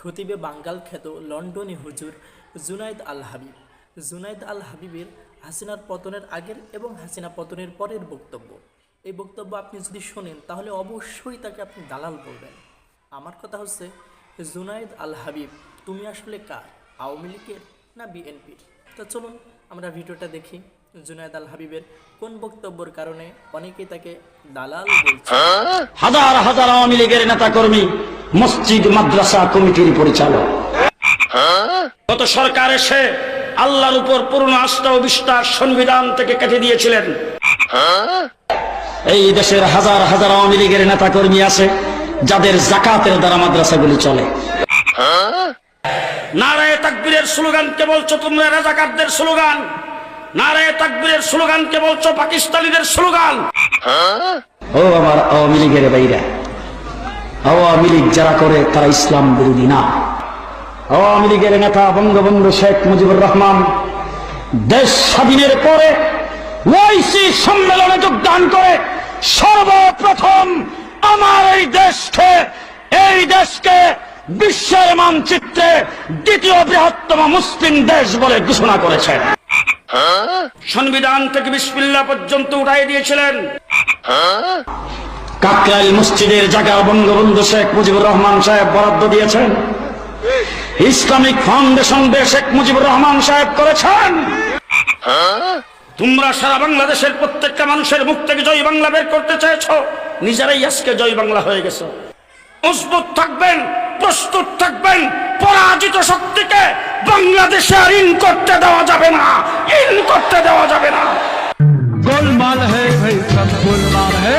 খতিবে বাঙ্গাল খ্যাত লন্ডনী হুজুর জুনাইদ আল হাবিব। জুনাইদ আল হাবিবের হাসিনার পতনের আগের এবং হাসিনা পতনের পরের বক্তব্য। এই বক্তব্য আপনি যদি শোনেন তাহলে অবশ্যই তাকে আপনি দালাল বলবেন। আমার কথা হচ্ছে, জুনাইদ আল হাবিব, তুমি আসলে কার, আওয়ামী লীগের না বিএনপির? তো চলুন আমরা ভিডিওটা দেখি। জুনাইদ আল হাবিবের কোন বক্তব্যের কারণে অনেকেই তাকে দালাল বলছে। হাজার হাজার আওয়ামী লীগের নেতা কর্মী, মসজিদ মাদ্রাসা কমিটির পরিচালক, গত সরকার এসে আল্লাহর উপর পূর্ণ আস্থা ও বিশ্বাস সংবিধান থেকে কেটে দিয়েছিলেন। এই দেশের হাজার হাজার আওয়ামী লীগের নেতা কর্মী আছে যাদের যাকাতের দ্বারা মাদ্রাসাগুলি চলে। নারায়ে তাকবীরের স্লোগানকে বলছো তোমরা রাজাকারদের স্লোগান, নারায়ে তাকবীরের স্লোগানকে বলছো পাকিস্তানিদের স্লোগান। ও আমার আওয়ামী লীগের ভাইরা, আওয়ামী লীগ যারা করে তারা ইসলাম বিরোধী না। আওয়ামী লীগের নেতা বঙ্গবন্ধু শেখ মুজিবুর রহমান দেশ স্বাধীনের পরে ওআইসি সম্মেলনে যোগদান করে সর্বপ্রথম আমার এই দেশকে বিশ্বের মানচিত্রে দ্বিতীয় বৃহত্তম মুসলিম দেশ বলে ঘোষণা করেছেন। সংবিধান থেকে বিসমিল্লাহ পর্যন্ত উঠাই দিয়েছিলেন। কাকরাইল মসজিদের জায়গা বঙ্গবন্ধু শেখ মুজিবুর রহমান সাহেব বরাদ্দ দিয়েছেন। ইসলামিক ফাউন্ডেশন শেখ মুজিবুর রহমান সাহেব করেছেন। তোমরা সারা বাংলাদেশের প্রত্যেকটা মানুষের মুখ থেকে জয় বাংলা বের করতে চেয়েছো, নিজেরাই আজকে জয় বাংলা হয়ে গেছে। মজবুত থাকবেন, প্রস্তুত থাকবেন, পরাজিত শক্তিকে বাংলাদেশে আর ইন করতে দেওয়া যাবে না, ইন করতে দেওয়া যাবে না। गोलमाल है भाई, सब गोलमाल है।